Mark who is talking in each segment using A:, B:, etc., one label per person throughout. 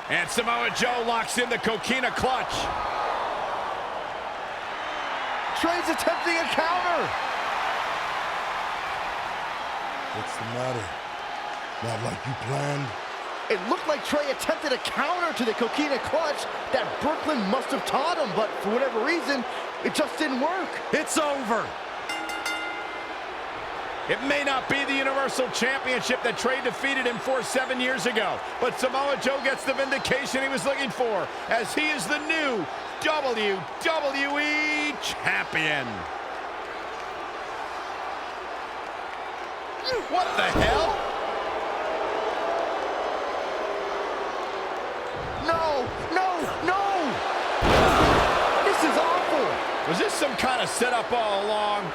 A: And Samoa Joe locks in the coquina clutch.
B: Trey's attempting a counter.
C: What's the matter? Not like you planned?
B: It looked like Trey attempted a counter to the coquina clutch that Brooklyn must have taught him, but for whatever reason, it just didn't work.
A: It's over. It may not be the Universal Championship that Trey defeated him for 7 years ago, but Samoa Joe gets the vindication he was looking for, as he is the new WWE Champion. What the hell?
B: No, no, no! This is awful!
A: Was this some kind of setup all along?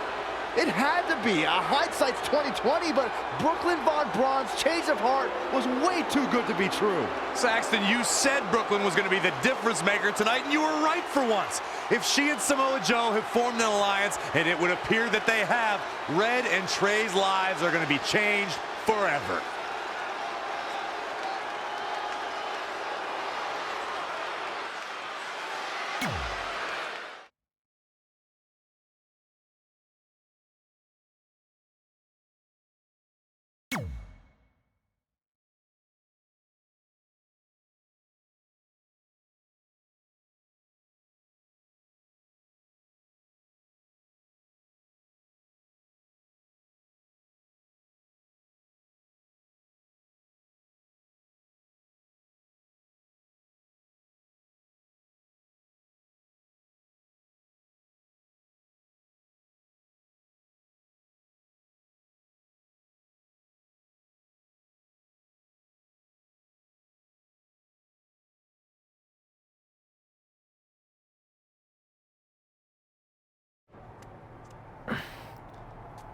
B: It had to be. Hindsight's 2020, but Brooklyn Von Braun's change of heart was way too good to be true.
D: Saxton, you said Brooklyn was going to be the difference maker tonight, and you were right for once. If she and Samoa Joe have formed an alliance, and it would appear that they have, Red and Trey's lives are going to be changed forever.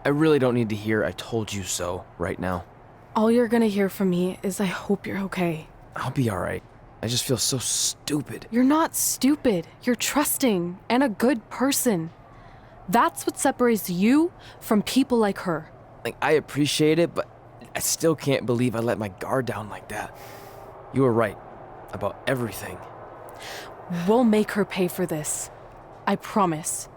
E: I really don't need to hear "I told you so" right now.
F: All you're gonna hear from me is I hope you're okay.
E: I'll be alright. I just feel so stupid.
F: You're not stupid. You're trusting and a good person. That's what separates you from people like her.
E: Like, I appreciate it, but I still can't believe I let my guard down like that. You were right about everything.
F: We'll make her pay for this. I promise.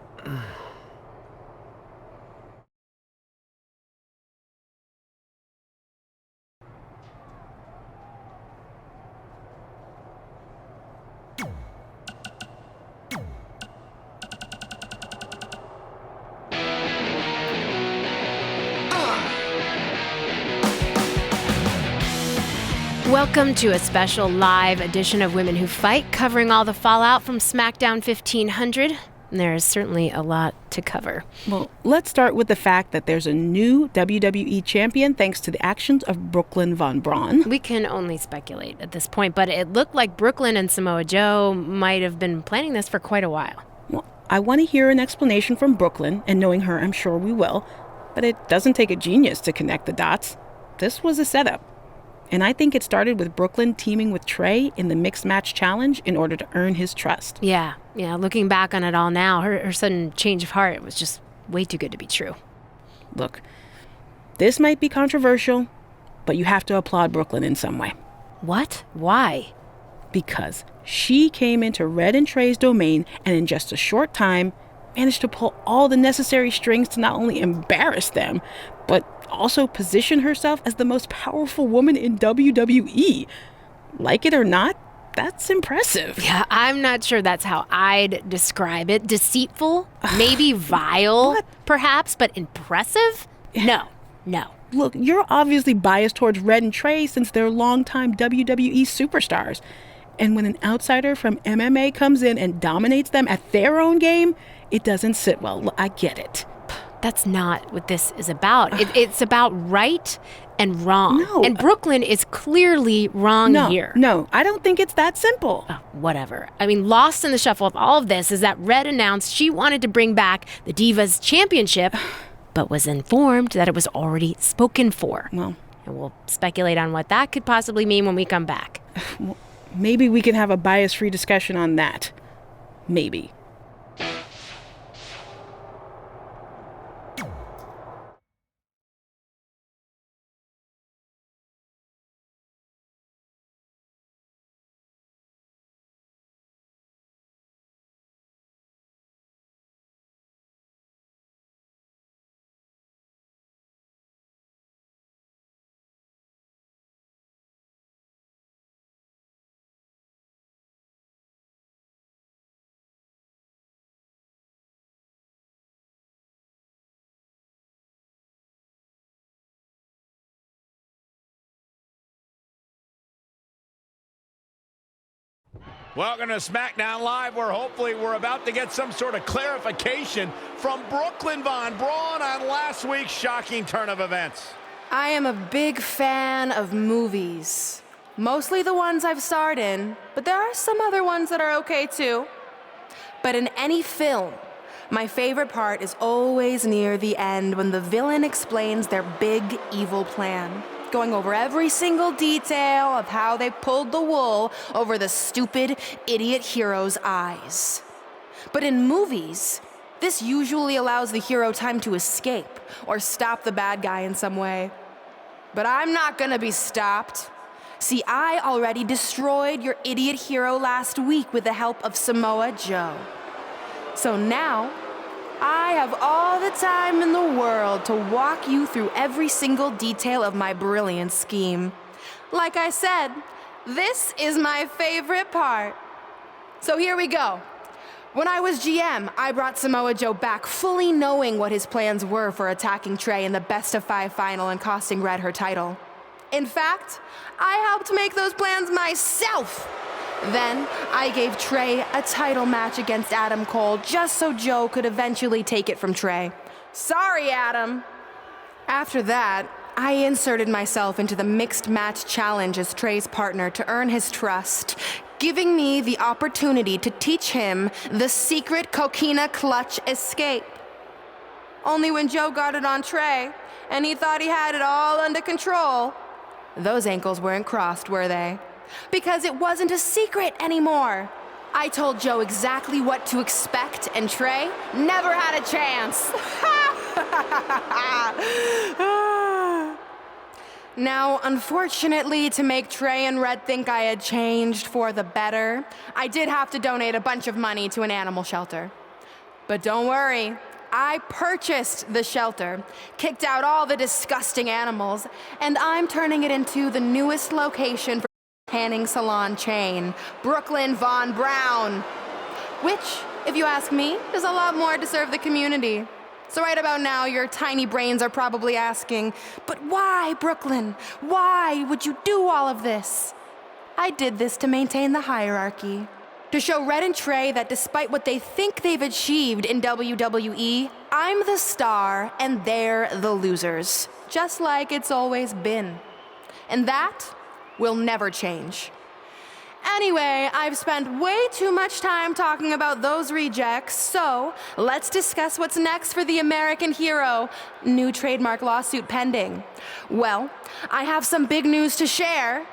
G: Welcome to a special live edition of Women Who Fight, covering all the fallout from SmackDown 1500. There is certainly a lot to cover.
H: Well, let's start with the fact that there's a new WWE champion thanks to the actions of Brooklyn Von Braun.
G: We can only speculate at this point, but it looked like Brooklyn and Samoa Joe might have been planning this for quite a while.
H: Well, I want to hear an explanation from Brooklyn, and knowing her, I'm sure we will. But it doesn't take a genius to connect the dots. This was a setup. And I think it started with Brooklyn teaming with Trey in the mixed match challenge in order to earn his trust.
G: Yeah, looking back on it all now, her sudden change of heart was just way too good to be true.
H: Look, this might be controversial, but you have to applaud Brooklyn in some way.
G: What? Why?
H: Because she came into Red and Trey's domain and in just a short time managed to pull all the necessary strings to not only embarrass them, but also position herself as the most powerful woman in WWE. Like it or not, that's impressive.
G: Yeah, I'm not sure that's how I'd describe it. Deceitful? Maybe vile?
H: What?
G: Perhaps, but impressive? No.
H: Look, you're obviously biased towards Red and Trey since they're longtime WWE superstars. And when an outsider from MMA comes in and dominates them at their own game, it doesn't sit well. I get it.
G: That's not what this is about. It's about right and wrong.
H: No.
G: And Brooklyn is clearly wrong here.
H: No, I don't think it's that simple.
G: Oh, whatever. I mean, lost in the shuffle of all of this is that Red announced she wanted to bring back the Divas Championship, but was informed that it was already spoken for.
H: Well,
G: and we'll speculate on what that could possibly mean when we come back.
H: Maybe we can have a bias-free discussion on that. Maybe.
A: Welcome to SmackDown Live, where hopefully we're about to get some sort of clarification from Brooklyn Von Braun on last week's shocking turn of events.
I: I am a big fan of movies. Mostly the ones I've starred in, but there are some other ones that are okay too. But in any film, my favorite part is always near the end when the villain explains their big evil plan, going over every single detail of how they pulled the wool over the stupid idiot hero's eyes. But in movies, this usually allows the hero time to escape or stop the bad guy in some way. But I'm not gonna be stopped. See, I already destroyed your idiot hero last week with the help of Samoa Joe. So now, I have all the time in the world to walk you through every single detail of my brilliant scheme. Like I said, this is my favorite part. So here we go. When I was GM, I brought Samoa Joe back fully knowing what his plans were for attacking Trey in the best-of-5 final and costing Red her title. In fact, I helped make those plans myself. Then, I gave Trey a title match against Adam Cole just so Joe could eventually take it from Trey. Sorry, Adam. After that, I inserted myself into the mixed match challenge as Trey's partner to earn his trust, giving me the opportunity to teach him the secret coquina clutch escape. Only when Joe got it on Trey, and he thought he had it all under control, those ankles weren't crossed, were they? Because it wasn't a secret anymore. I told Joe exactly what to expect, and Trey never had a chance. Now, unfortunately, to make Trey and Red think I had changed for the better, I did have to donate a bunch of money to an animal shelter. But don't worry, I purchased the shelter, kicked out all the disgusting animals, and I'm turning it into the newest location for tanning salon chain, Brooklyn Von Braun. Which, if you ask me, is a lot more to serve the community. So right about now, your tiny brains are probably asking, but why, Brooklyn? Why would you do all of this? I did this to maintain the hierarchy. To show Red and Trey that despite what they think they've achieved in WWE, I'm the star and they're the losers. Just like it's always been. And that will never change. Anyway, I've spent way too much time talking about those rejects, so let's discuss what's next for the American hero. New trademark lawsuit pending. Well, I have some big news to share.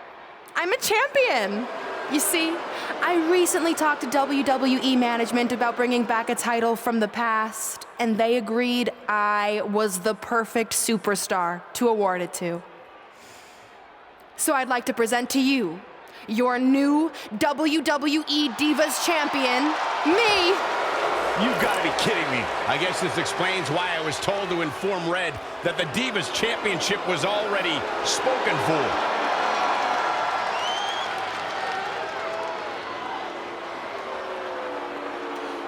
I: I'm a champion. You see, I recently talked to WWE management about bringing back a title from the past, and they agreed I was the perfect superstar to award it to. So I'd like to present to you your new WWE Divas Champion, me.
A: You've got to be kidding me. I guess this explains why I was told to inform Red that the Divas Championship was already spoken for.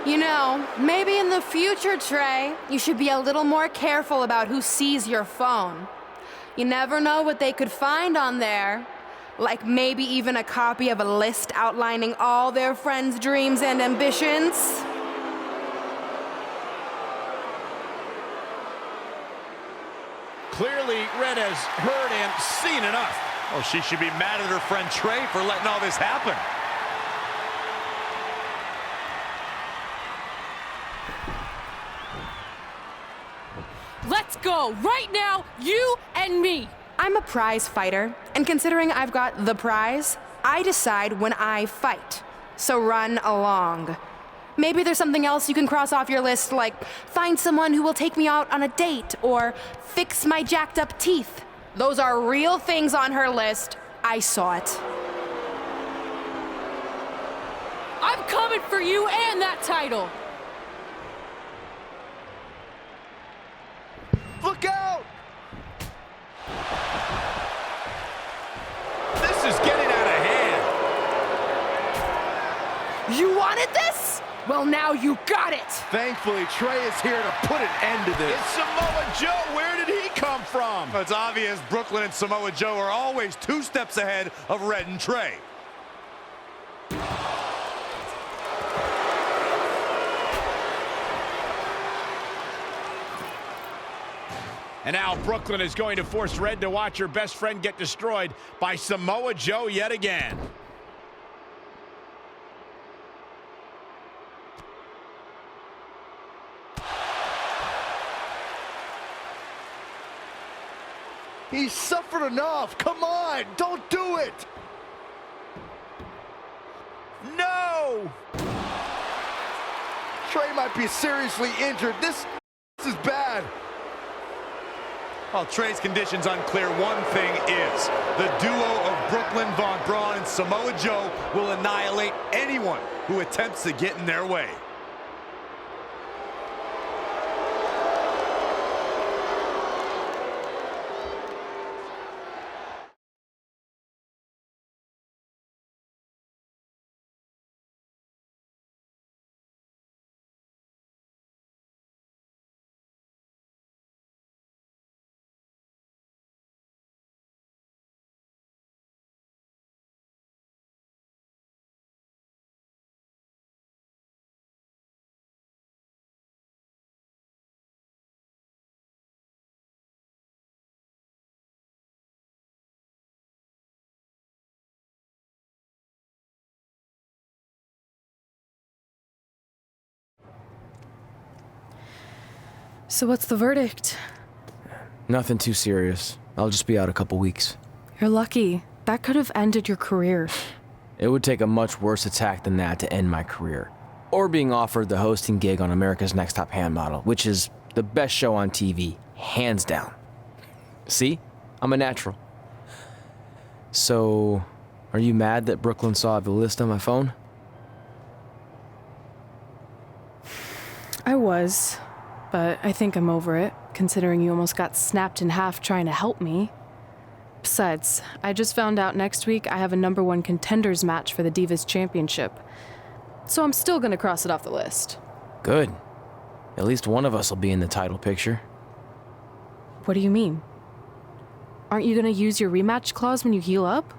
I: You know, maybe in the future, Trey, you should be a little more careful about who sees your phone. You never know what they could find on there. Like maybe even a copy of a list outlining all their friends' dreams and ambitions.
A: Clearly, Red has heard and seen enough.
D: Oh, she should be mad at her friend Trey for letting all this happen.
F: Let's go right now, you and me.
I: I'm a prize fighter, and considering I've got the prize, I decide when I fight. So run along. Maybe there's something else you can cross off your list, like find someone who will take me out on a date, or fix my jacked up teeth. Those are real things on her list. I saw it.
F: I'm coming for you and that title.
B: Look out!
A: This is getting out of hand.
I: You wanted this? Well, now you got it!
B: Thankfully, Trey is here to put an end to this.
A: It's Samoa Joe. Where did he come from?
D: It's obvious Brooklyn and Samoa Joe are always 2 steps ahead of Red and Trey.
A: And now Brooklyn is going to force Red to watch her best friend get destroyed by Samoa Joe yet again.
B: He suffered enough. Come on, don't do it.
A: No!
B: Trey might be seriously injured. This is bad.
D: While Trey's condition's unclear, one thing is, the duo of Brooklyn Von Braun and Samoa Joe will annihilate anyone who attempts to get in their way.
F: So what's the verdict?
E: Nothing too serious. I'll just be out a couple weeks.
F: You're lucky. That could have ended your career.
E: It would take a much worse attack than that to end my career. Or being offered the hosting gig on America's Next Top Hand Model, which is the best show on TV, hands down. See? I'm a natural. So, are you mad that Brooklyn saw the list on my phone?
F: I was, but I think I'm over it, considering you almost got snapped in half trying to help me. Besides, I just found out next week I have a #1 contenders match for the Divas Championship. So I'm still gonna cross it off the list.
E: Good. At least one of us will be in the title picture.
F: What do you mean? Aren't you gonna use your rematch clause when you heal up?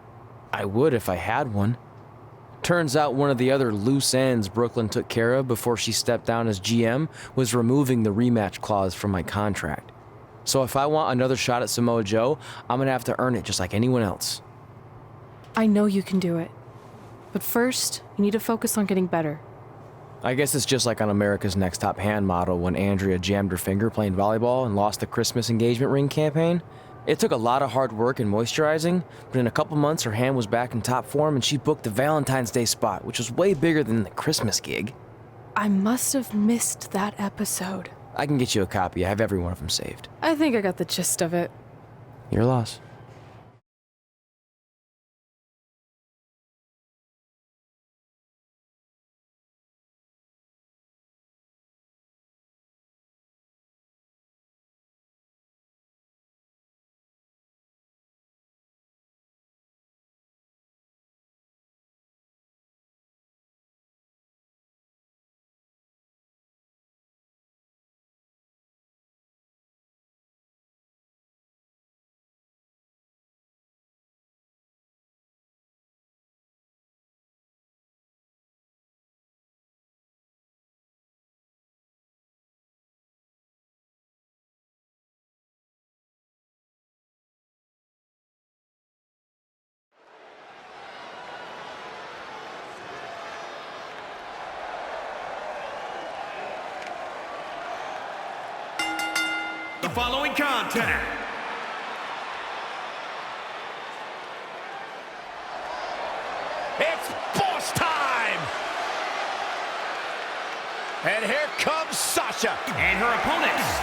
E: I would if I had one. Turns out one of the other loose ends Brooklyn took care of before she stepped down as GM was removing the rematch clause from my contract. So if I want another shot at Samoa Joe, I'm gonna have to earn it just like anyone else.
F: I know you can do it. But first, you need to focus on getting better.
E: I guess it's just like on America's Next Top Hand Model when Andrea jammed her finger playing volleyball and lost the Christmas engagement ring campaign. It took a lot of hard work and moisturizing, but in a couple months her hand was back in top form and she booked the Valentine's Day spot, which was way bigger than the Christmas gig.
F: I must have missed that episode.
E: I can get you a copy. I have every one of them saved.
F: I think I got the gist of it.
E: Your loss.
J: The following contest
A: It's boss time! And here comes Sasha.
J: and her opponents,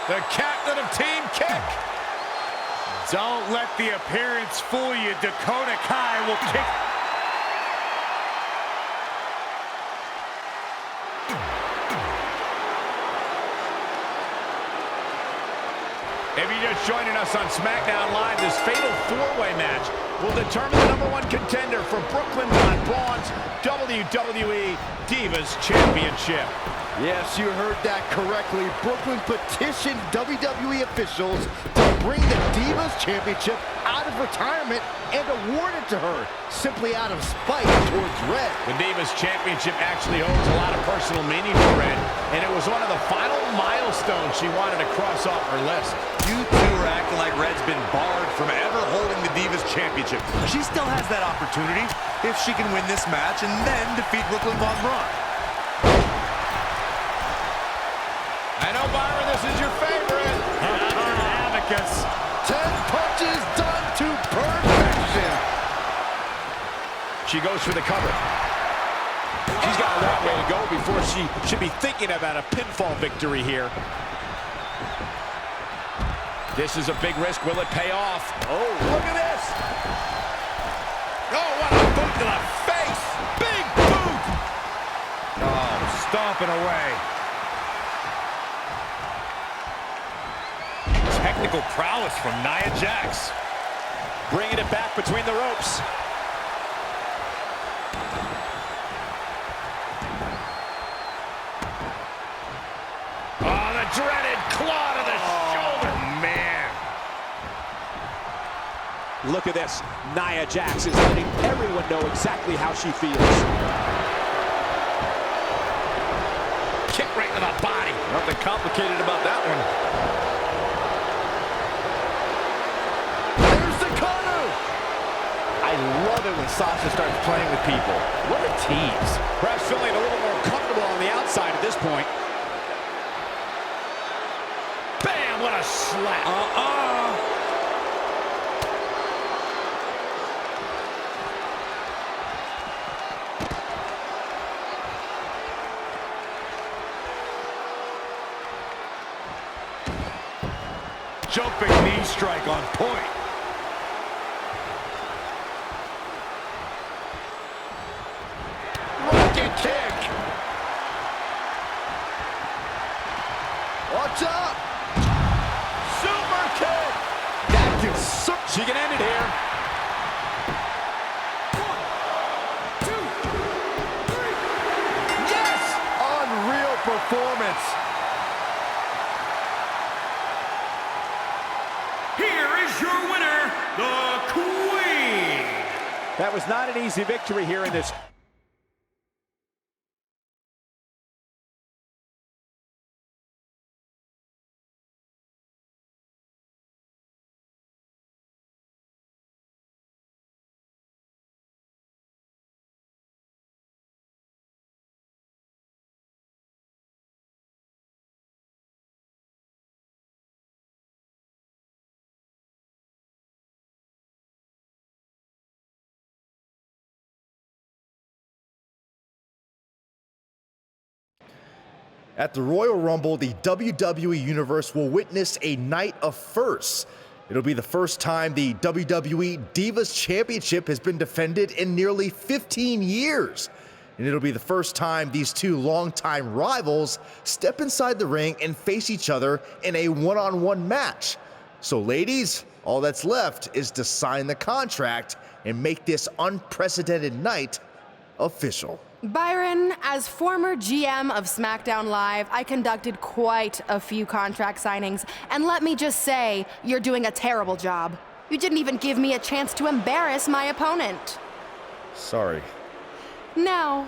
A: The captain of Team Kick.
D: Don't let the appearance fool you. Dakota Kai will kick.
A: If you're just joining us on SmackDown Live, this fatal four-way match will determine the #1 contender for Brooklyn Von Braun's WWE Divas Championship.
B: Yes, you heard that correctly. Brooklyn petitioned WWE officials to bring the Divas Championship out of retirement and award it to her, simply out of spite towards Red.
A: The Divas Championship actually holds a lot of personal meaning for Red, and it was one of the final milestones she wanted to cross off her list.
D: You two are acting like Red's been barred from ever holding the Divas Championship. She still has that opportunity if she can win this match and then defeat Brooklyn Von Braun.
A: I know, Byron, this is your favorite.
B: Abacus. 10 punches done to perfection.
A: She goes for the cover. She's got a long way to go before she should be thinking about a pinfall victory here. This is a big risk. Will it pay off? Oh, look at this. Oh, what a boot to the face. Big boot. Oh, stomping away.
J: Technical prowess from Nia Jax.
A: Bringing it back between the ropes. Oh, the dreaded claw to the shoulder.
J: Man.
K: Look at this. Nia Jax is letting everyone know exactly how she feels.
A: Kick right to the body. Nothing complicated about that one.
B: I love it when Sasha starts playing with people. What a tease.
A: Perhaps feeling a little more comfortable on the outside at this point. Bam, what a slap.
J: Jumping knee strike on point.
B: Rocket kick. Watch out. Super kick. That can
A: She can end it here.
B: 1, 2, 3. Yes! Unreal performance.
J: Here is your winner, the Queen.
K: That was not an easy victory here in this.
B: At the Royal Rumble, the WWE Universe will witness a night of firsts. It'll be the first time the WWE Divas Championship has been defended in nearly 15 years. And it'll be the first time these two longtime rivals step inside the ring and face each other in a one-on-one match. So ladies, all that's left is to sign the contract and make this unprecedented night official.
I: Byron, as former GM of SmackDown Live, I conducted quite a few contract signings, and let me just say, you're doing a terrible job. You didn't even give me a chance to embarrass my opponent.
B: Sorry.
I: Now,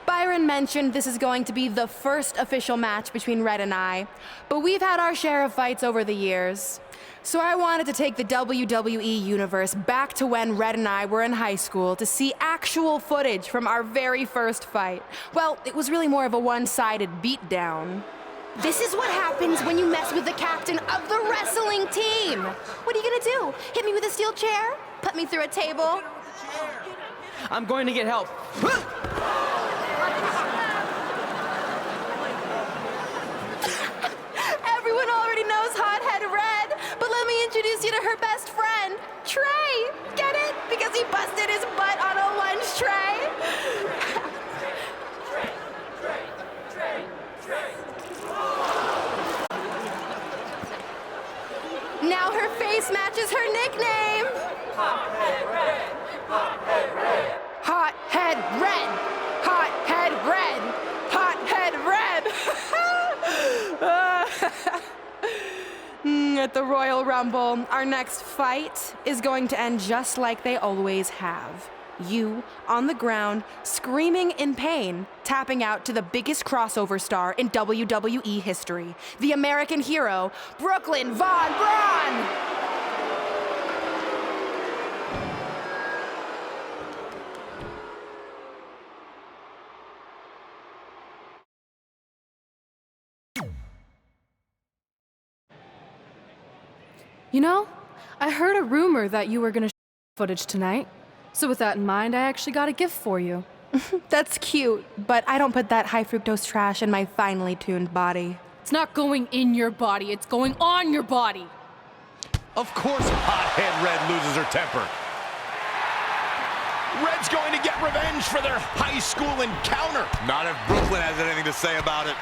I: Byron mentioned this is going to be the first official match between Red and I, but we've had our share of fights over the years. So I wanted to take the WWE Universe back to when Red and I were in high school to see actual footage from our very first fight. Well, it was really more of a one-sided beatdown. This is what happens when you mess with the captain of the wrestling team. What are you gonna do? Hit me with a steel chair? Put me through a table?
E: I'm going to get help.
I: Everyone already knows Hothead Red, but let me introduce you to her best friend, Trey. Get it? Because he busted his butt on a lunch tray. Now her face matches her nickname. Hothead Red. Hothead Red. Hothead Red. Hothead Red. Hothead Red. At the Royal Rumble, our next fight is going to end just like they always have. You on the ground, screaming in pain, tapping out to the biggest crossover star in WWE history, the American hero, Brooklyn Von Braun!
F: You know, I heard a rumor that you were gonna footage tonight. So with that in mind, I actually got a gift for you.
I: That's cute, but I don't put that high fructose trash in my finely tuned body.
F: It's not going in your body, it's going on your body.
D: Of course, hothead Red loses her temper.
A: Red's going to get revenge for their high school encounter.
D: Not if Brooklyn has anything to say about it.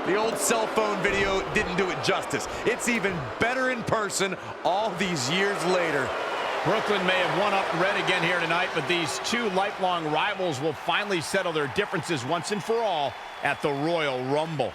D: The old cell phone video didn't do it justice. It's even better in person all these years later.
A: Brooklyn may have won up Red again here tonight, but these two lifelong rivals will finally settle their differences once and for all at the Royal Rumble.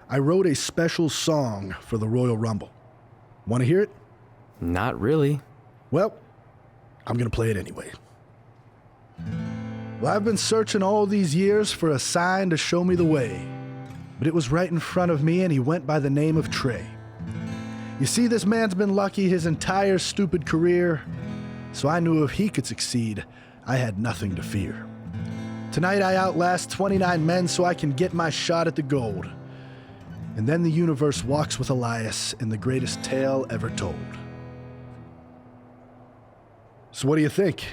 L: I wrote a special song for the Royal Rumble. Want to hear it?
E: Not really.
L: Well, I'm going to play it anyway. Well, I've been searching all these years for a sign to show me the way, but it was right in front of me, and he went by the name of Trey. You see, this man's been lucky his entire stupid career, so I knew if he could succeed, I had nothing to fear. Tonight I outlast 29 men so I can get my shot at the gold. And then the universe walks with Elias in the greatest tale ever told. So what do you think?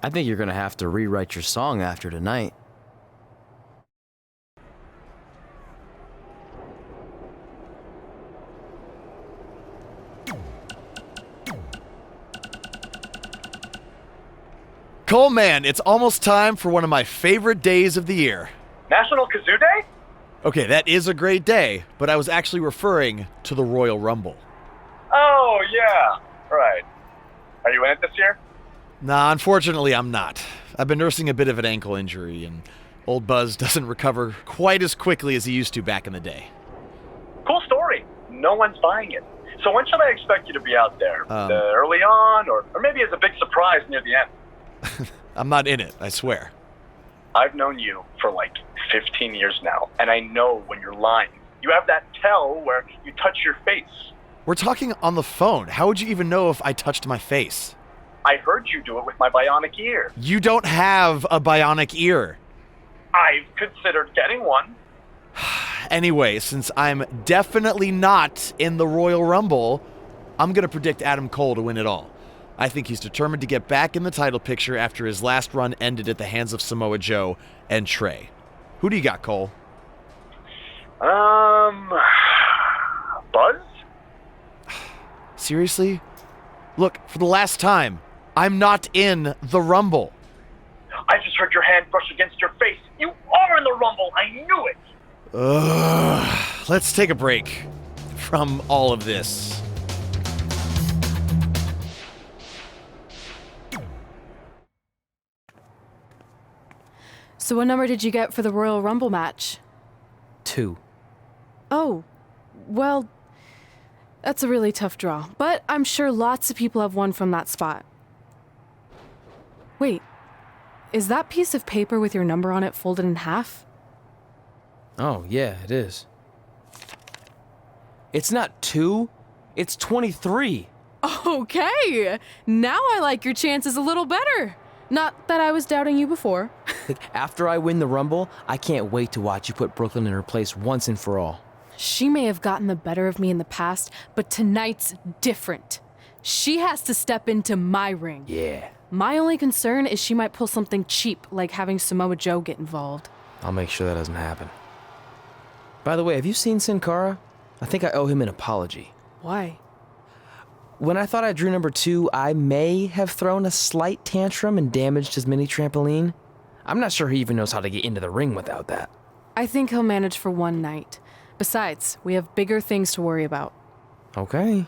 E: I think you're gonna have to rewrite your song after tonight.
M: Cole, man, it's almost time for one of my favorite days of the year.
N: National Kazoo Day?
M: Okay, that is a great day, but I was actually referring to the Royal Rumble.
N: Oh, yeah. Right. Are you in it this year?
M: Nah, unfortunately, I'm not. I've been nursing a bit of an ankle injury, and old Buzz doesn't recover quite as quickly as he used to back in the day.
N: Cool story. No one's buying it. So when should I expect you to be out there? Early on, or maybe as a big surprise near the end?
M: I'm not in it, I swear.
N: I've known you for like 15 years now, and I know when you're lying. You have that tell where you touch your face.
M: We're talking on the phone. How would you even know if I touched my face?
N: I heard you do it with my bionic ear.
M: You don't have a bionic ear.
N: I've considered getting one.
M: Anyway, since I'm definitely not in the Royal Rumble, I'm going to predict Adam Cole to win it all. I think he's determined to get back in the title picture after his last run ended at the hands of Samoa Joe and Trey. Who do you got, Cole?
N: Buzz?
M: Seriously? Look, for the last time, I'm not in the Rumble.
N: I just heard your hand brush against your face. You are in the Rumble. I knew it.
M: Let's take a break from all of this.
F: So what number did you get for the Royal Rumble match?
E: 2.
F: Oh, well, that's a really tough draw, but I'm sure lots of people have won from that spot. Wait, is that piece of paper with your number on it folded in half?
E: Oh, yeah, it is. It's not 2, it's 23.
F: Okay, now I like your chances a little better. Not that I was doubting you before.
E: After I win the Rumble, I can't wait to watch you put Brooklyn in her place once and for all.
F: She may have gotten the better of me in the past, but tonight's different. She has to step into my ring.
E: Yeah.
F: My only concern is she might pull something cheap, like having Samoa Joe get involved.
E: I'll make sure that doesn't happen. By the way, have you seen Sin Cara? I think I owe him an apology.
F: Why?
E: When I thought I drew number 2, I may have thrown a slight tantrum and damaged his mini trampoline. I'm not sure he even knows how to get into the ring without that.
F: I think he'll manage for one night. Besides, we have bigger things to worry about.
E: Okay.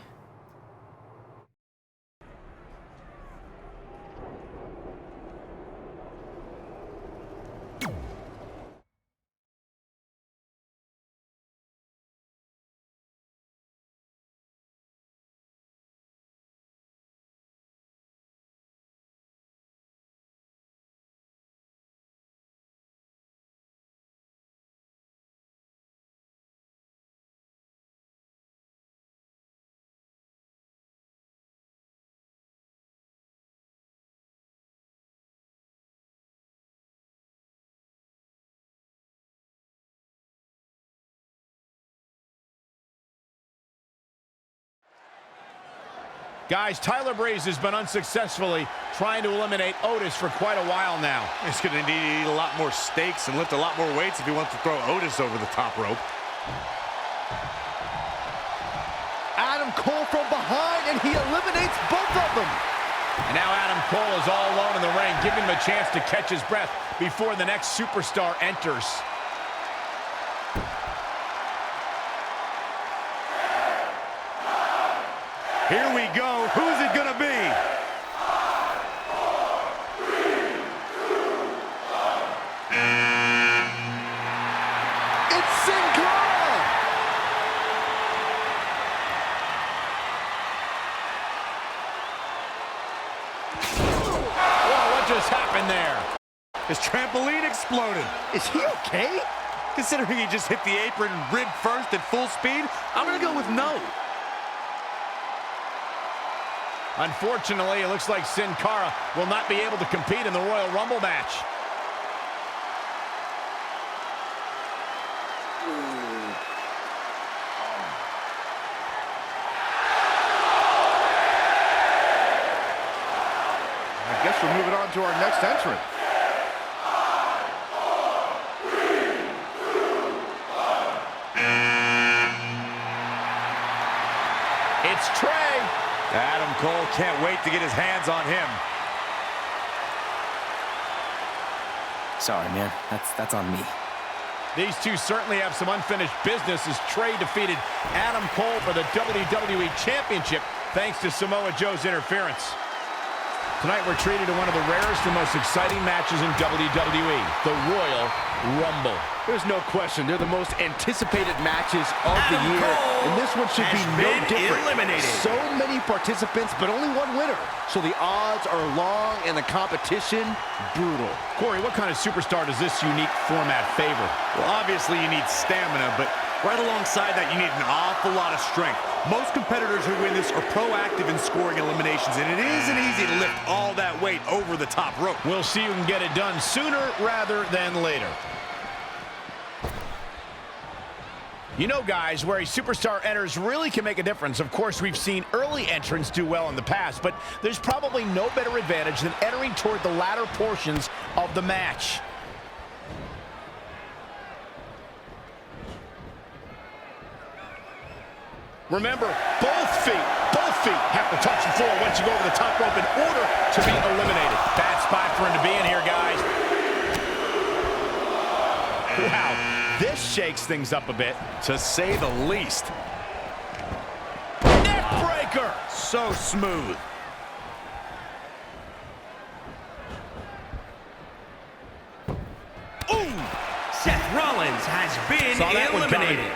A: Guys, Tyler Breeze has been unsuccessfully trying to eliminate Otis for quite a while now.
D: He's going to need to eat a lot more steaks and lift a lot more weights if he wants to throw Otis over the top rope.
B: Adam Cole from behind, and he eliminates both of them.
A: And now Adam Cole is all alone in the ring, giving him a chance to catch his breath before the next superstar enters.
D: Here we go. Who's it going to be?
B: It's Sin Cara!
A: Whoa, what just happened there?
D: His trampoline exploded.
B: Is he okay?
D: Considering he just hit the apron rib first at full speed, I'm going to go with no.
A: Unfortunately, it looks like Sin Cara will not be able to compete in the Royal Rumble match.
B: I guess we're moving on to our next entrant.
A: It's Trey.
D: Adam Cole can't wait to get his hands on him.
E: Sorry, man. That's on me.
A: These two certainly have some unfinished business as Trey defeated Adam Cole for the WWE Championship thanks to Samoa Joe's interference. Tonight we're treated to one of the rarest and most exciting matches in WWE, the Royal Rumble.
B: There's no question, they're the most anticipated matches of the year, and this one should be no different. So many participants, but only one winner. So the odds are long and the competition brutal.
A: Corey, what kind of superstar does this unique format favor?
D: Well, obviously you need stamina, but right alongside that you need an awful lot of strength. Most competitors who win this are proactive in scoring eliminations, and it isn't easy to lift all that weight over the top rope.
A: We'll see who can get it done sooner rather than later. You know, guys, where a superstar enters really can make a difference. Of course, we've seen early entrants do well in the past, but there's probably no better advantage than entering toward the latter portions of the match. Remember, both feet have to touch the floor once you go over the top rope in order to be eliminated. Bad spot for him to be in here, guys. Wow, this shakes things up a bit,
D: to say the least.
A: Neck breaker!
D: So smooth.
J: Ooh! Seth Rollins has been eliminated.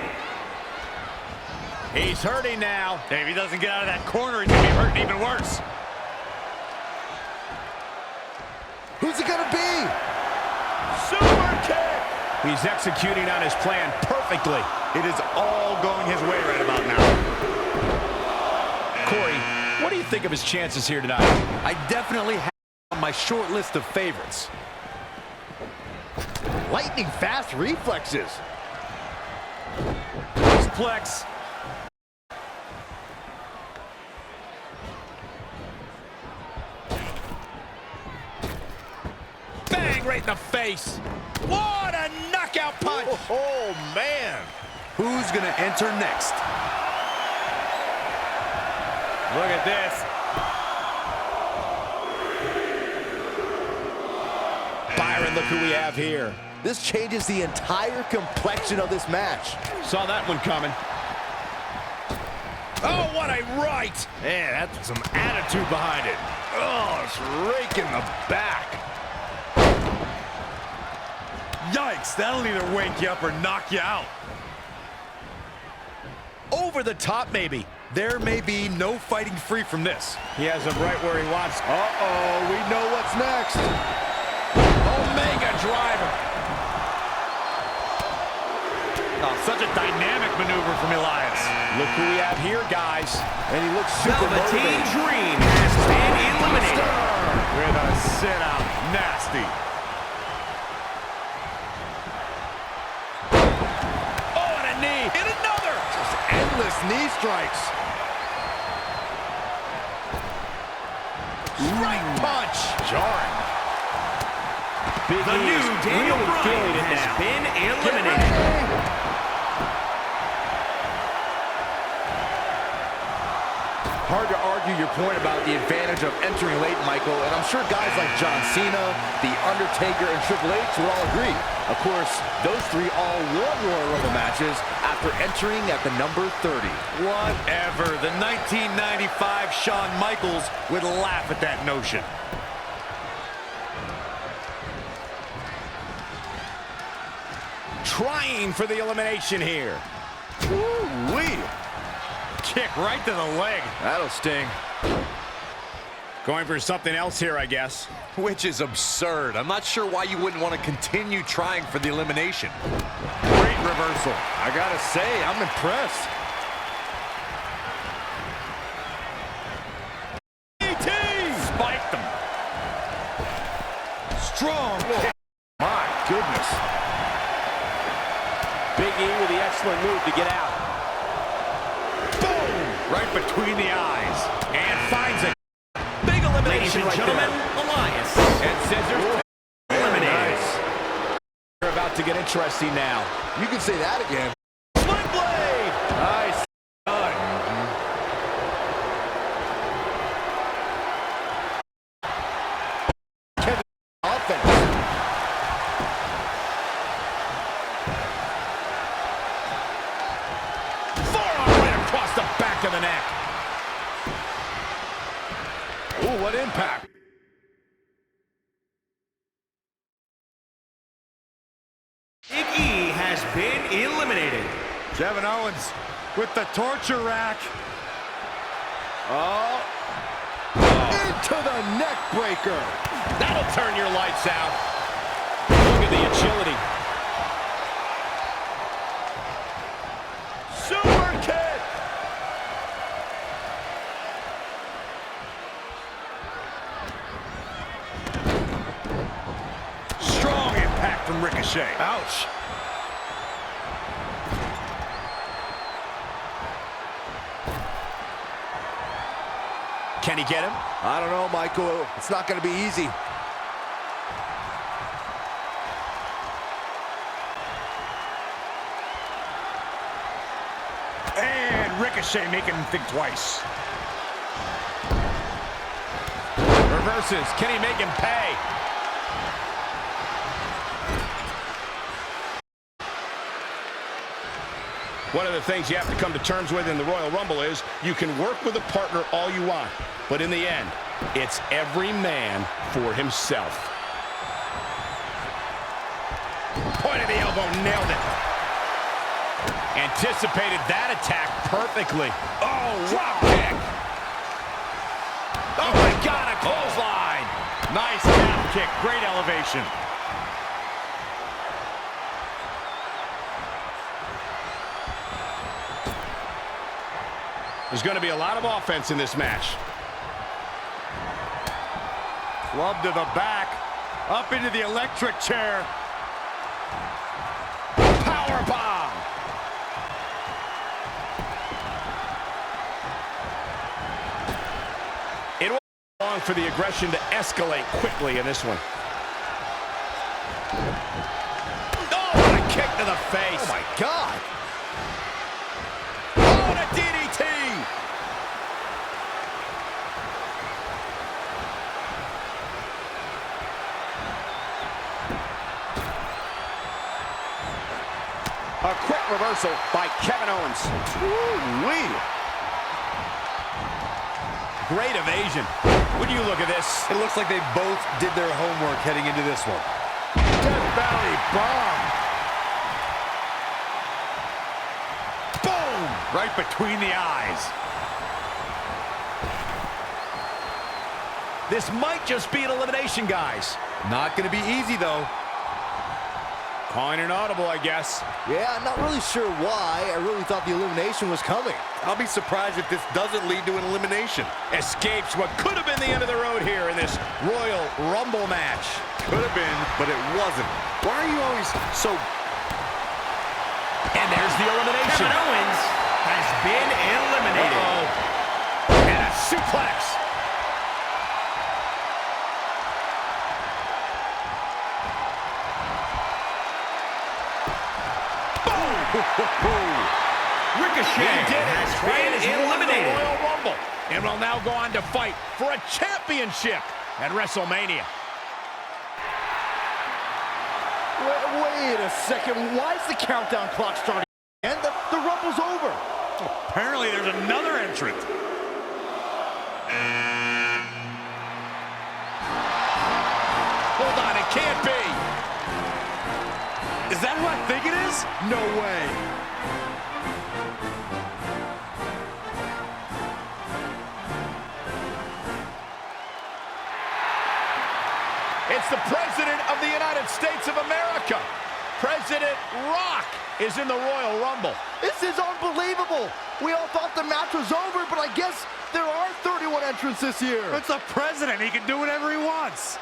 A: He's hurting now.
D: If he doesn't get out of that corner, he's going to be hurting even worse.
B: Who's it gonna be?
A: Super kick! He's executing on his plan perfectly.
D: It is all going his way right about now.
A: Corey, what do think of his chances here tonight?
D: I definitely have on my short list of favorites.
B: Lightning fast reflexes.
D: Plex.
A: Bang, right in the face. What a knockout punch.
B: Oh, man.
D: Who's going to enter next?
A: Look at this. Byron, look who we have here.
B: This changes the entire complexion of this match.
A: Saw that one coming. Oh, what a right.
B: Man, that's some attitude behind it. Oh, it's raking the back.
D: Yikes, that'll either wake you up or knock you out.
B: Over the top, maybe.
D: There may be no fighting free from this.
A: He has him right where he wants.
B: Uh-oh, we know what's next.
A: Omega driver.
D: Oh, such a dynamic maneuver from Elias.
A: Look who we have here, guys.
B: And he looks super
J: Velveteen
B: motivated.
J: Dream has been eliminated.
D: With a sit-out. Nasty.
A: Oh, and a knee. And another.
B: Just endless knee strikes.
A: Strike punch.
B: Jarring.
A: Big
J: The
A: E
J: new
A: is
J: Daniel
A: really feeling
J: Bryan
A: it
J: has
A: now.
J: been eliminated.
B: Hard to argue your point about the advantage of entering late, Michael, and I'm sure guys like John Cena, The Undertaker, and Triple H would all agree. Of course, those three all won Royal Rumble matches after entering at the number 30.
D: Whatever. The 1995 Shawn Michaels would laugh at that notion.
A: Trying for the elimination here.
B: Woo-wee.
D: Kick right to the leg.
B: That'll sting.
A: Going for something else here, I guess.
D: Which is absurd. I'm not sure why you wouldn't want to continue trying for the elimination. Great reversal.
B: I gotta say, I'm impressed.
A: Spiked them.
D: Strong.
B: My goodness.
K: Big E with the excellent move to get out.
A: Boom! Right between the eyes. And finds a big elimination right
J: Gentlemen,
A: there.
J: Elias.
A: And scissors. Eliminated. They're about to get interesting now.
B: You can say that again.
A: Split blade!
B: Nice. Kevin offense.
A: Forearm right across the back of the neck.
B: Ooh, what impact.
J: Big E has been eliminated.
D: Kevin Owens with the torture rack.
B: Oh. Into the neck breaker.
A: That'll turn your lights out. Look at the agility.
B: Super kick.
D: Strong impact from Ricochet.
B: Ouch.
A: Can he get him?
B: I don't know, Michael. It's not going to be easy.
D: And Ricochet making him think twice.
A: Reverses. Can he make him pay? One of the things you have to come to terms with in the Royal Rumble is you can work with a partner all you want, but in the end, it's every man for himself. Point of the elbow, nailed it. Anticipated that attack perfectly. Oh, drop kick. Oh my God, a clothesline.
D: Nice calf kick. Great elevation.
A: There's going to be a lot of offense in this match.
D: Club to the back, up into the electric chair. Power bomb.
A: It won't be long for the aggression to escalate quickly in this one. Oh, what a kick to the face.
B: Oh, my God.
A: Oh, and a DDT. A quick reversal by Kevin Owens. Woo-wee. Great evasion. When you look at this,
D: It looks like they both did their homework heading into this one.
A: Death Valley bomb. Boom!
D: Right between the eyes.
A: This might just be an elimination, guys.
D: Not going to be easy, though.
A: Calling an audible, I guess.
B: Yeah, I'm not really sure why. I really thought the elimination was coming.
D: I'll be surprised if this doesn't lead to an elimination.
A: Escapes what could have been the end of the road here in this Royal Rumble match.
D: Could have been, but it wasn't. Why are you always so...
A: And there's the elimination.
J: Kevin Owens has been eliminated.
A: Uh-oh. And a suplex.
J: Ricochet has been eliminated.
A: Royal Rumble, and will now go on to fight for a championship at WrestleMania.
B: Wait a second. Why is the countdown clock starting? And the Rumble's over.
D: Apparently there's another entrant.
A: Hold on, it can't be.
D: Is that who I think it is? No way.
A: It's the President of the United States of America. President Rock is in the Royal Rumble.
B: This is unbelievable. We all thought the match was over, but I guess there are 31 entrants this year.
D: It's the president. He can do whatever he wants.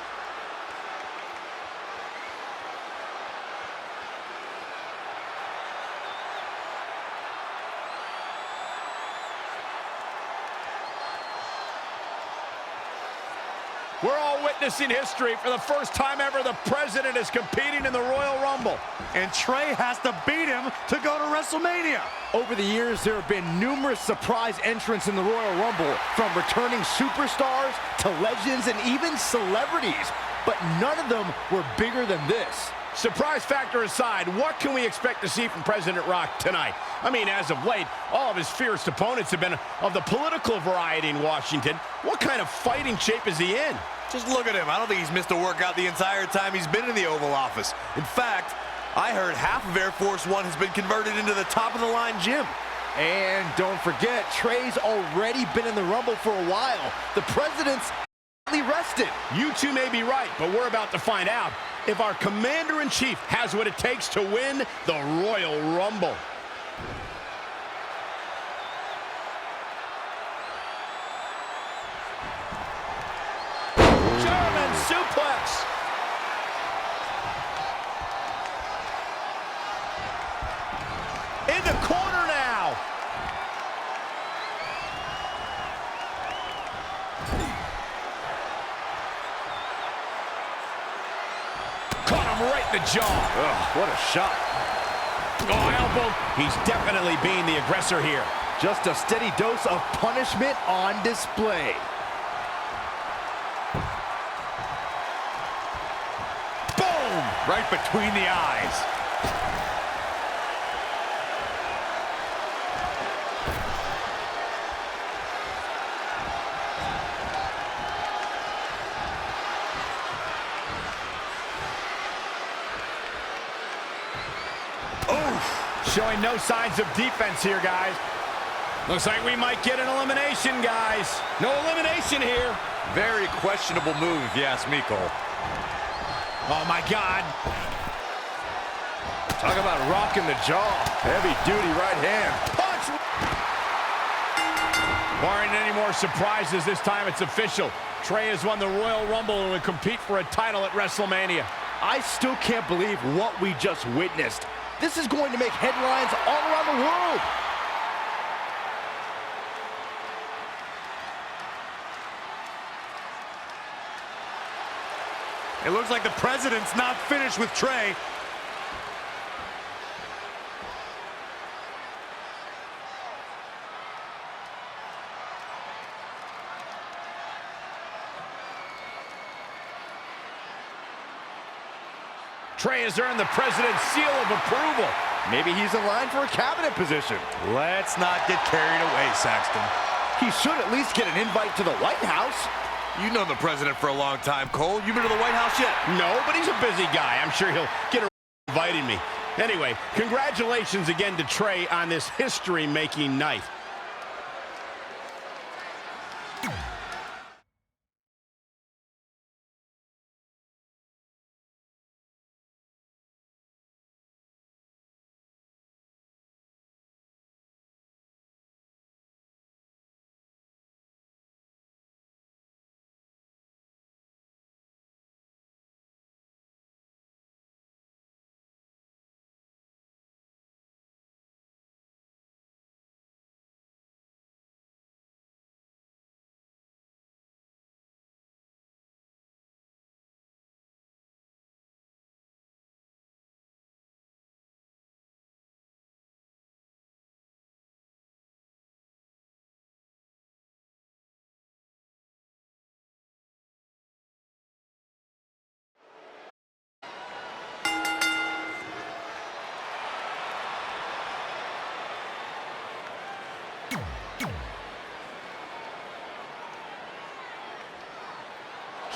A: We're all witnessing history. For the first time ever, the President is competing in the Royal Rumble.
D: And Trey has to beat him to go to WrestleMania.
B: Over the years, there have been numerous surprise entrants in the Royal Rumble, from returning superstars to legends and even celebrities. But none of them were bigger than this.
A: Surprise factor aside, what can we expect to see from President Rock tonight? I mean, as of late, all of his fierce opponents have been of the political variety in Washington. What kind of fighting shape is he in?
D: Just look at him. I don't think he's missed a workout the entire time he's been in the Oval Office. In fact, I heard half of Air Force One has been converted into the top-of-the-line gym.
B: And don't forget, Trey's already been in the Rumble for a while. The President's rested.
A: You two may be right, but we're about to find out if our Commander-in-Chief has what it takes to win the Royal Rumble. German suplex. In the corner now. Caught him right in the jaw.
B: Ugh, what a shot.
A: Oh, elbow. He's definitely being the aggressor here.
B: Just a steady dose of punishment on display.
A: Boom!
D: Right between the eyes.
A: Showing no signs of defense here, guys. Looks like we might get an elimination, guys. No elimination here.
D: Very questionable move, if you ask me, Cole.
A: Oh, my God.
B: Talk about rocking the jaw. Heavy-duty right hand.
A: Punch! Barring any more surprises, this time it's official. Trey has won the Royal Rumble and will compete for a title at WrestleMania.
O: I still can't believe what we just witnessed. This is going to make headlines all around the world.
D: It looks like the president's not finished with Trey.
A: Trey has earned the president's seal of approval.
O: Maybe he's in line for a cabinet position.
D: Let's not get carried away, Saxton.
O: He should at least get an invite to the White House.
D: You know the president for a long time, Cole. You been to the White House yet?
A: No, but he's a busy guy. I'm sure he'll get around to inviting me. Anyway, congratulations again to Trey on this history-making night.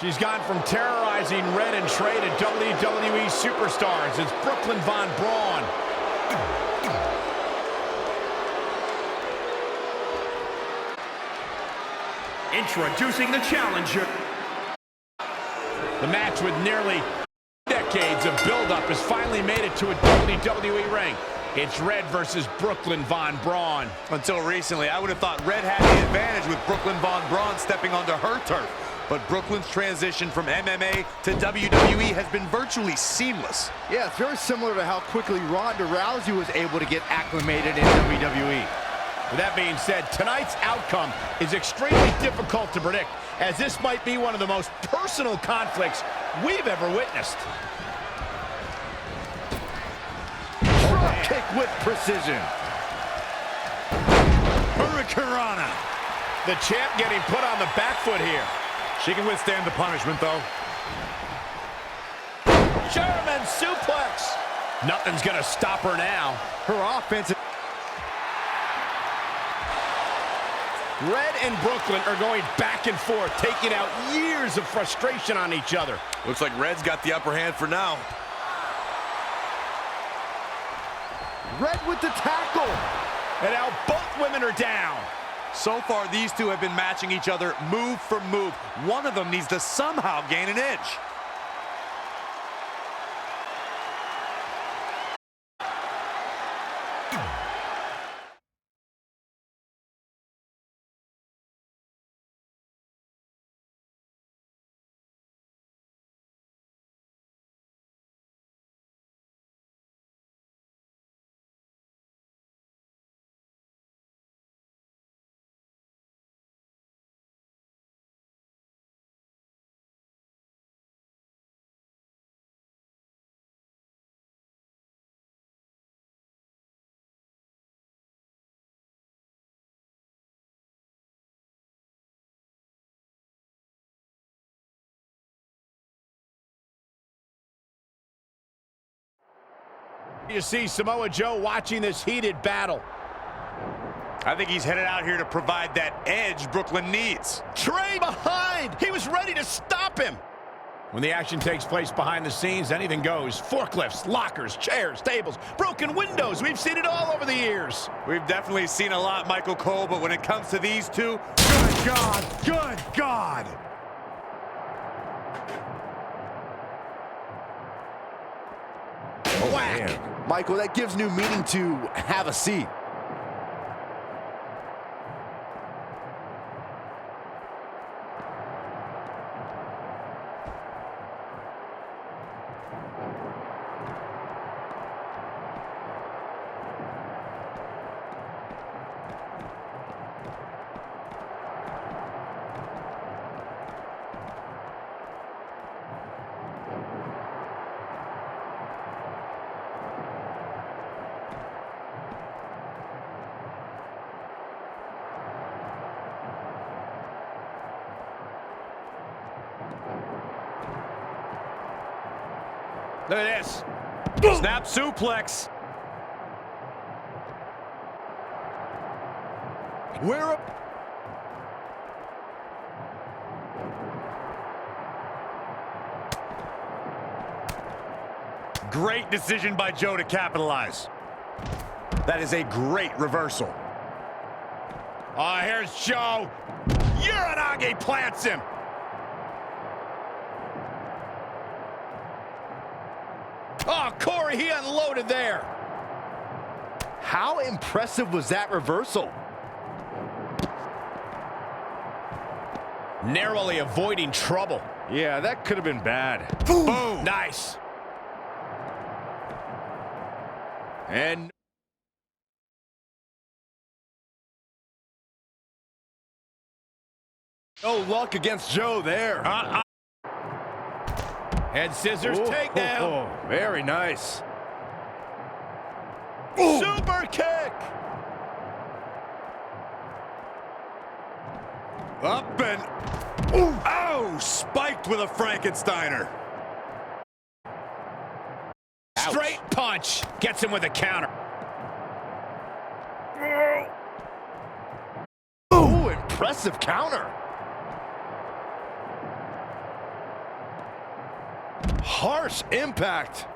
A: She's gone from terrorizing Red and Trey to WWE superstars. It's Brooklyn Von Braun.
J: Introducing the challenger.
A: The match with nearly decades of build-up has finally made it to a WWE ring. It's Red versus Brooklyn Von Braun.
D: Until recently, I would have thought Red had the advantage with Brooklyn Von Braun stepping onto her turf. But Brooklyn's transition from MMA to WWE has been virtually seamless.
O: Yeah, it's very similar to how quickly Ronda Rousey was able to get acclimated in WWE.
A: With that being said, tonight's outcome is extremely difficult to predict, as this might be one of the most personal conflicts we've ever witnessed.
O: Drop kick with precision.
D: Hurricanrana.
A: The champ getting put on the back foot here.
D: She can withstand the punishment, though.
A: German suplex. Nothing's gonna stop her now.
O: Her offense.
A: Red and Brooklyn are going back and forth, taking out years of frustration on each other.
D: Looks like Red's got the upper hand for now.
O: Red with the tackle.
A: And now both women are down.
D: So far, these two have been matching each other move for move. One of them needs to somehow gain an edge.
A: You see Samoa Joe watching this heated battle.
D: I think he's headed out here to provide that edge Brooklyn needs.
A: Trey behind! He was ready to stop him! When the action takes place behind the scenes, anything goes. Forklifts, lockers, chairs, tables, broken windows. We've seen it all over the years.
D: We've definitely seen a lot, Michael Cole, but when it comes to these two, good God, good God!
O: Whack! Man. Michael, that gives new meaning to have a seat.
A: Look at this.
D: Snap suplex.
O: We're up.
D: Great decision by Joe to capitalize. That is a great reversal.
A: Oh, here's Joe. Uranage plants him. Oh, Corey, he unloaded there.
O: How impressive was that reversal?
A: Narrowly avoiding trouble.
O: Yeah, that could have been bad.
A: Boom. Nice.
O: And no luck against Joe there.
A: Head scissors takedown.
O: Oh, very nice.
A: Super kick.
D: Up and oh, spiked with a Frankensteiner.
A: Straight punch. Gets him with a counter.
O: Oh, impressive counter. Harsh impact.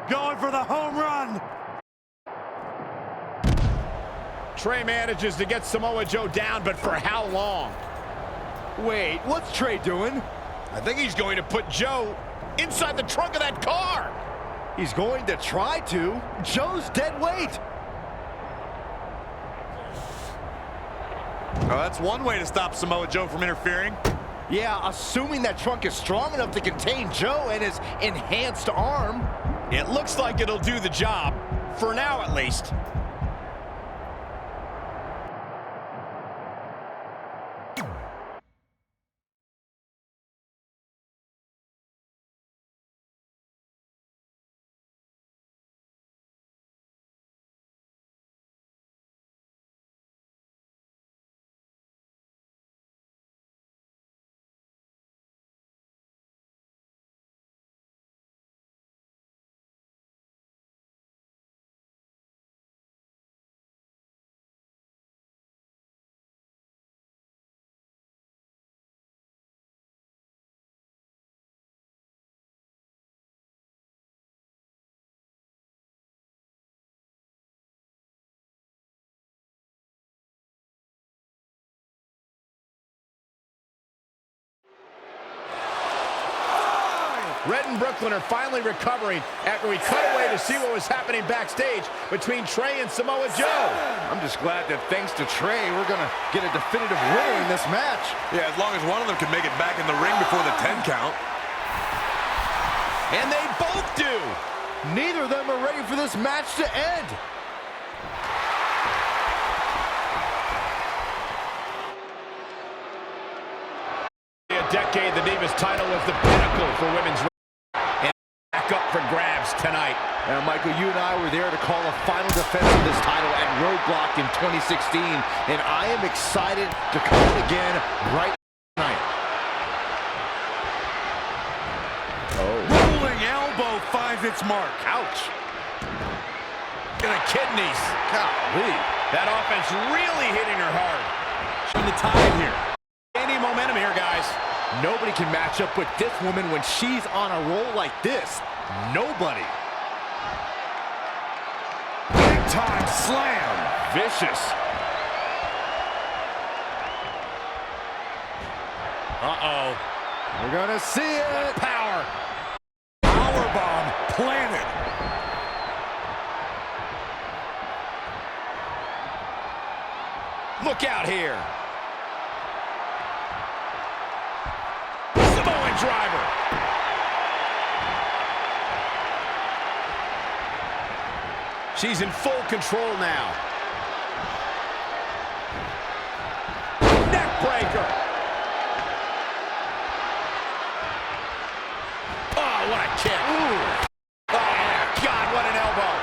D: Going for the home run.
A: Trey manages to get Samoa Joe down, but for how long?
O: Wait, what's Trey doing?
A: I think he's going to put Joe inside the trunk of that car.
O: He's going to try to. Joe's dead weight.
D: Oh, that's one way to stop Samoa Joe from interfering.
O: Yeah, assuming that trunk is strong enough to contain Joe and his enhanced arm.
A: It looks like it'll do the job, for now at least. Red and Brooklyn are finally recovering after we cut away to see what was happening backstage between Trey and Samoa Joe.
O: I'm just glad that thanks to Trey, we're going to get a definitive winner in this match.
D: Yeah, as long as one of them can make it back in the ring before the 10 count.
A: And they both do.
O: Neither of them are ready for this match to end.
A: A decade, the Divas title was the pinnacle for women's wrestling. And back up for grabs tonight.
O: Now, Michael, you and I were there to call a final defense of this title at Roadblock in 2016, and I am excited to call it again right tonight.
D: Rolling elbow finds its mark.
O: Ouch.
A: To the kidneys.
O: Golly.
A: That offense really hitting her hard. Showing the tide here. Gaining momentum here, guys.
O: Nobody can match up with this woman when she's on a roll like this. Nobody.
D: Big time slam.
O: Vicious.
A: Uh-oh.
O: We're gonna see it.
A: Power.
D: Powerbomb planted.
A: Look out here. Samoan driver. She's in full control now. Neck breaker. Oh, what a kick. Ooh. Oh, God, what an elbow.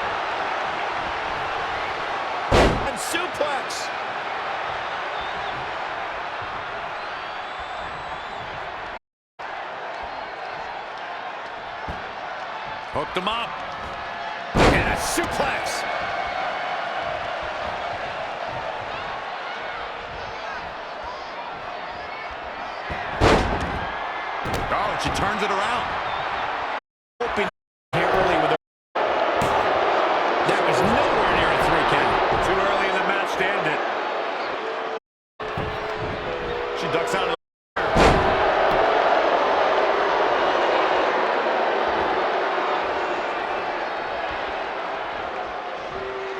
A: And suplex. Hooked him up. And a suplex.
D: Oh, and she turns it around.
A: Hoping here early with that was nowhere near a 3 count.
D: Too early in the match to end it. She ducks out of the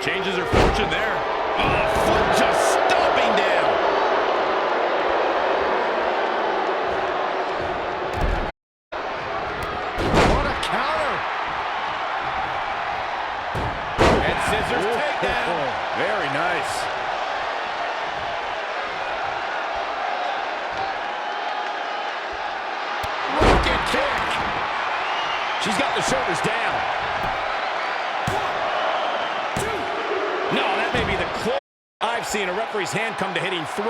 D: changes her fortune there.
A: Oh, foot just stomping down.
O: What a counter.
A: And scissors takedown.
O: Very nice.
A: Rocket kick. She's got the shoulders down. No, that may be the closest I've seen a referee's hand come to hitting 3.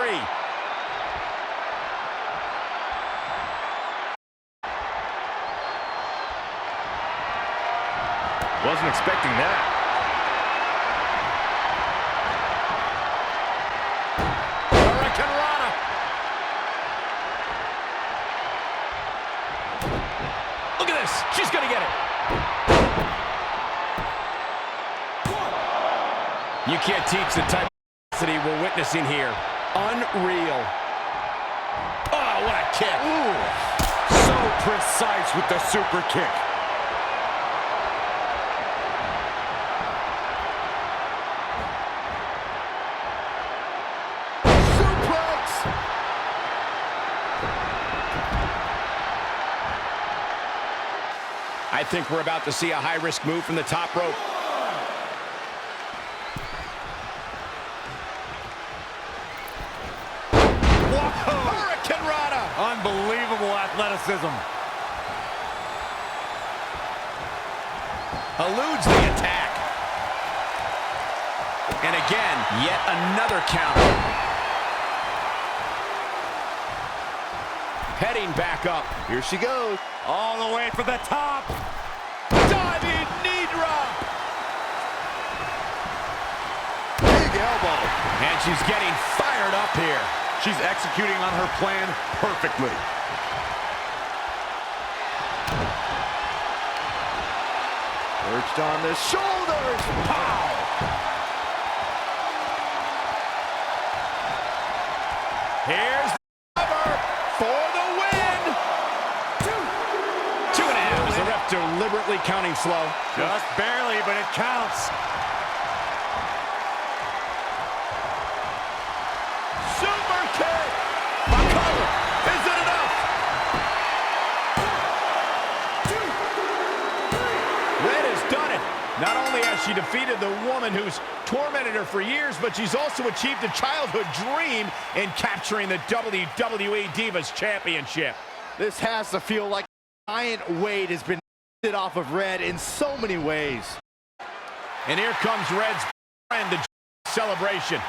O: Wasn't expecting that.
A: Hurricanrana. Look at this. She's going to get it. You can't teach the type of intensity we're witnessing here. Unreal. Oh, what a kick.
D: Ooh, so precise with the super kick.
O: Suplex.
A: I think we're about to see a high-risk move from the top rope.
D: Unbelievable athleticism.
A: Eludes the attack. And again, yet another counter. Heading back up.
O: Here she goes.
D: All the way for the top.
A: Diving knee drop.
O: Big elbow.
A: And she's getting fired up here.
D: She's executing on her plan perfectly.
O: Perched on the shoulders. Pow!
A: Here's the cover for the win. 2.5 is the ref deliberately counting slow.
D: Just barely, but it counts.
A: Super kick! A cover! Is it enough? 2, 3. Red has done it. Not only has she defeated the woman who's tormented her for years, but she's also achieved a childhood dream in capturing the WWE Divas Championship.
O: This has to feel like giant weight has been lifted off of Red in so many ways.
A: And here comes Red's friend, the celebration.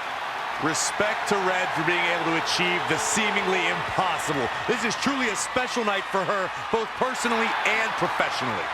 D: Respect to Red for being able to achieve the seemingly impossible. This is truly a special night for her, both personally and professionally.